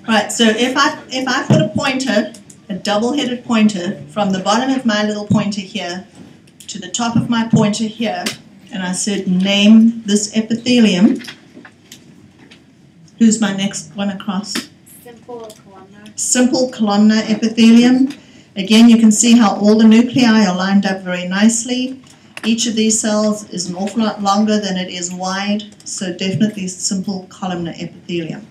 Right, so if I put a pointer, a double-headed pointer, from the bottom of my little pointer here to the top of my pointer here, and I said name this epithelium, who's my next one across? Simple columnar. Simple columnar epithelium. Again, you can see how all the nuclei are lined up very nicely. Each of these cells is an awful lot longer than it is wide, so definitely simple columnar epithelium.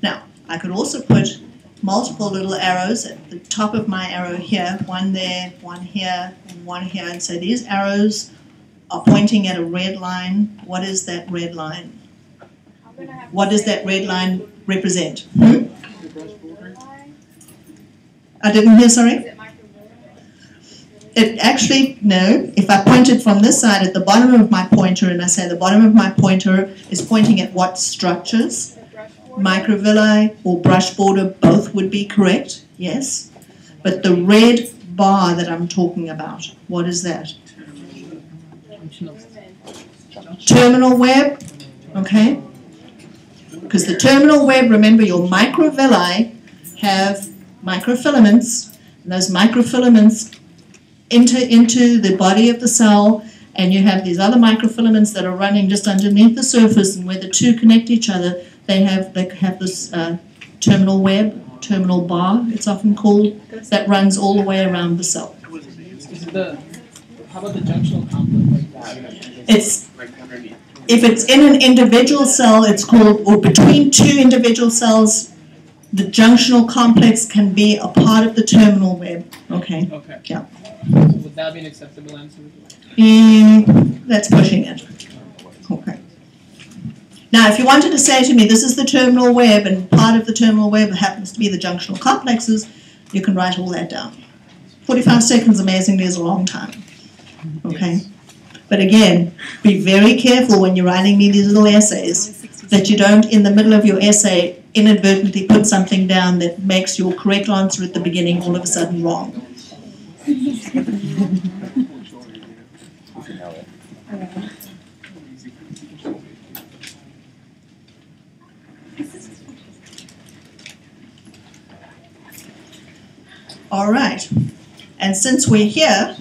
Now, I could also put multiple little arrows at the top of my arrow here, one there, one here, and one here, and so these arrows are pointing at a red line. What is that red line? What does that red line represent? I didn't hear, sorry? It actually, no, if I pointed from this side at the bottom of my pointer and I say the bottom of my pointer is pointing at what structures? Microvilli or brush border, both would be correct, yes. But the red bar that I'm talking about, what is that? Terminal web, okay? Because the terminal web, remember, your microvilli have microfilaments, and those microfilaments enter into the body of the cell, and you have these other microfilaments that are running just underneath the surface, and where the two connect each other, they have this terminal web, terminal bar, it's often called, that runs all the way around the cell. How about the junctional complex? If it's in an individual cell, it's called, or between two individual cells, the junctional complex can be a part of the terminal web. Okay. Okay. Yeah. So would that be an acceptable answer? That's pushing it. Okay. Now, if you wanted to say to me, this is the terminal web, and part of the terminal web happens to be the junctional complexes, you can write all that down. 45 seconds, amazingly, is a long time. Okay? But again, be very careful when you're writing me these little essays that you don't, in the middle of your essay, inadvertently put something down that makes your correct answer at the beginning all of a sudden wrong. All right, and since we're here,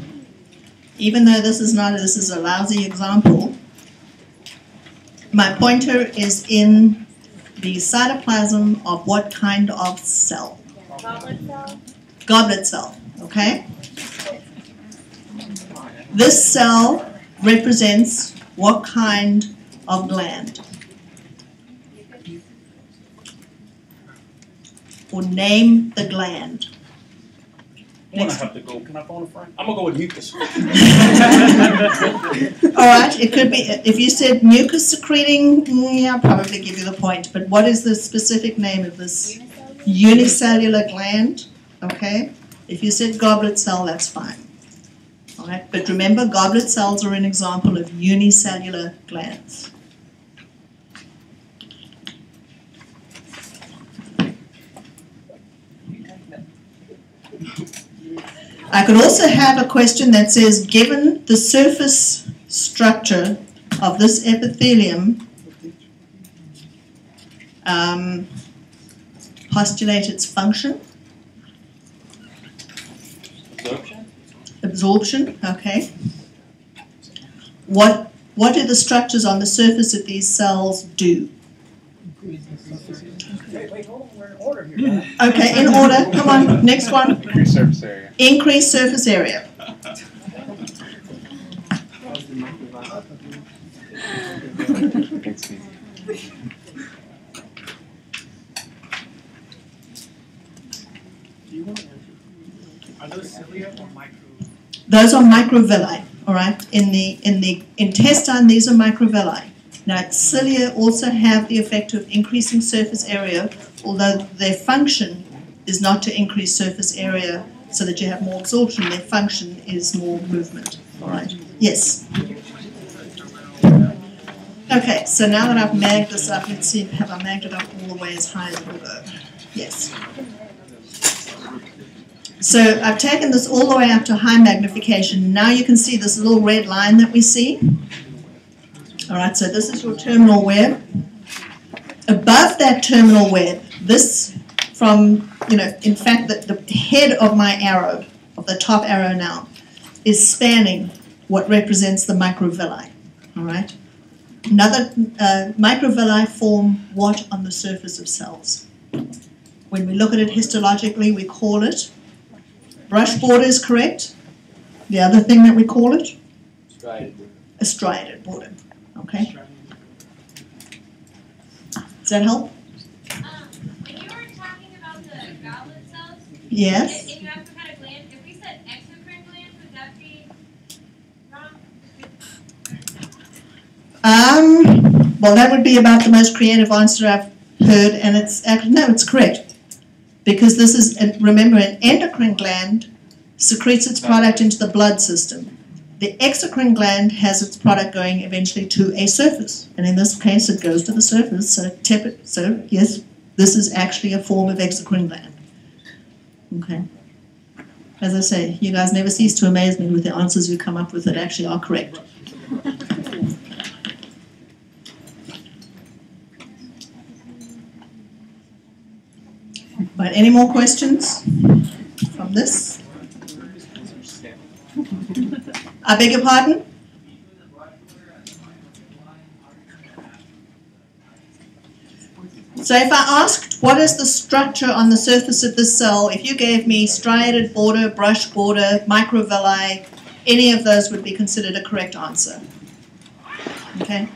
even though this is a lousy example, my pointer is in the cytoplasm of what kind of cell? Goblet cell. Goblet cell, okay? This cell represents what kind of gland? Or name the gland. I'm gonna have to go. Can I phone a friend? I'm gonna go with mucus. All right, it could be, if you said mucus secreting, yeah, I'll probably give you the point, but what is the specific name of this? Unicellular gland, okay? If you said goblet cell, that's fine. All right, but remember, goblet cells are an example of unicellular glands. I could also have a question that says, given the surface structure of this epithelium, postulate its function. Absorption? Absorption, okay. What do the structures on the surface of these cells do? Wait, hold on, we're in order here. Okay, in order, come on, next one. Increase surface area. Increase surface area. Are those cilia or micro? Those are microvilli, all right? In the intestine, these are microvilli. Now, cilia also have the effect of increasing surface area, although their function is not to increase surface area so that you have more absorption. Their function is more movement, all right? Yes? Okay, so now that I've magged this up, let's see, have I magged it up all the way as high as it will go? Yes. So I've taken this all the way up to high magnification. Now you can see this little red line that we see. All right, so this is your terminal web. Above that terminal web, this from, in fact, the head of my arrow, of the top arrow now, is spanning what represents the microvilli. All right? Another microvilli form what on the surface of cells? When we look at it histologically, we call it brush border is correct. The other thing that we call it? A striated border. Okay? Does that help? When you were talking about the goblet cells, Yes. if you asked what kind of gland, if we said exocrine gland, would that be wrong? Well, that would be about the most creative answer I've heard, and it's correct. Because this is, remember, an endocrine gland secretes its product into the blood system. The exocrine gland has its product going eventually to a surface, and in this case it goes to the surface, so yes, this is actually a form of exocrine gland. Okay. As I say, you guys never cease to amaze me with the answers you come up with that actually are correct. Right, any more questions from this? I beg your pardon? So if I asked what is the structure on the surface of this cell, if you gave me striated border, brush border, microvilli, any of those would be considered a correct answer. Okay?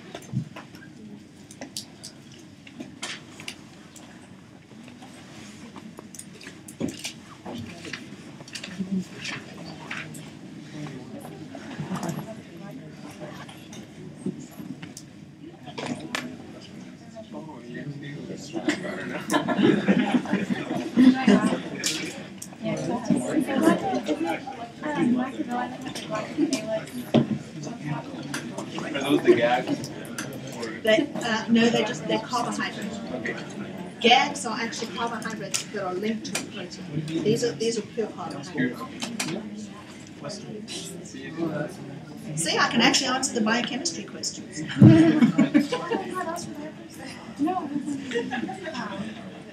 Are those the gags? No, they're carbohydrates. Gags are actually carbohydrates that are linked to a protein. These are pure carbohydrates. See, I can actually answer the biochemistry questions.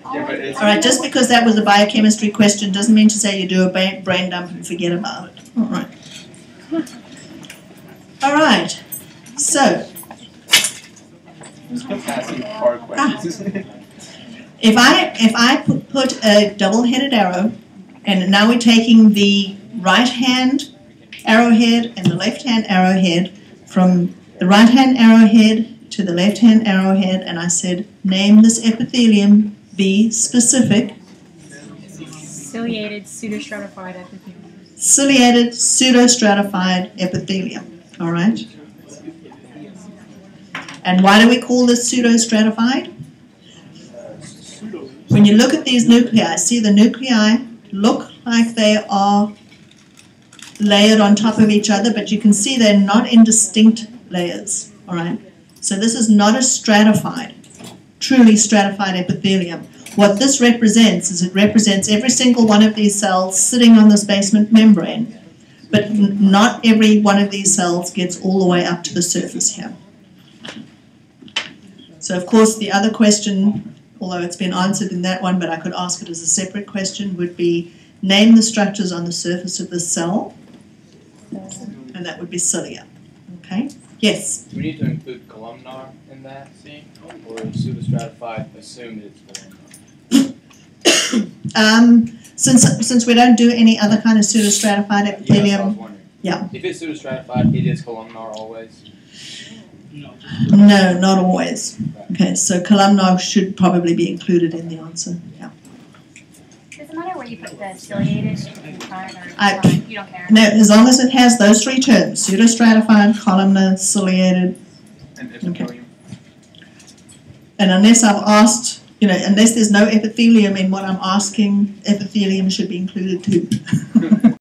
All right, just because that was a biochemistry question doesn't mean to say you do a brain dump and forget about it. All right. All right. So, if I put a double-headed arrow, and now we're taking the right-hand arrowhead and the left-hand arrowhead from the right-hand arrowhead to the left-hand arrowhead, and I said, name this epithelium, be specific. Ciliated pseudostratified epithelium. Ciliated pseudostratified epithelium. All right. And why do we call this pseudostratified? When you look at these nuclei, see the nuclei look like they are layered on top of each other, but you can see they're not in distinct layers. All right. So this is not a stratified, truly stratified epithelium. What this represents is it represents every single one of these cells sitting on this basement membrane, but not every one of these cells gets all the way up to the surface here. So of course the other question, although it's been answered in that one, but I could ask it as a separate question, would be name the structures on the surface of the cell, and that would be cilia. Okay? Yes? Do we need to include columnar in that, or is pseudostratified assume that it's columnar? Since we don't do any other kind of pseudostratified epithelium, Yeah, I was wondering. Yeah. If it's pseudostratified, it is columnar always. No, not always. Okay, so columnar should probably be included in the answer. Yeah. Does it matter where you put the ciliated stratified or you don't care? No, as long as it has those three terms: pseudostratified, columnar, ciliated. And epithelium. And unless I've asked, unless there's no epithelium in what I'm asking, epithelium should be included too.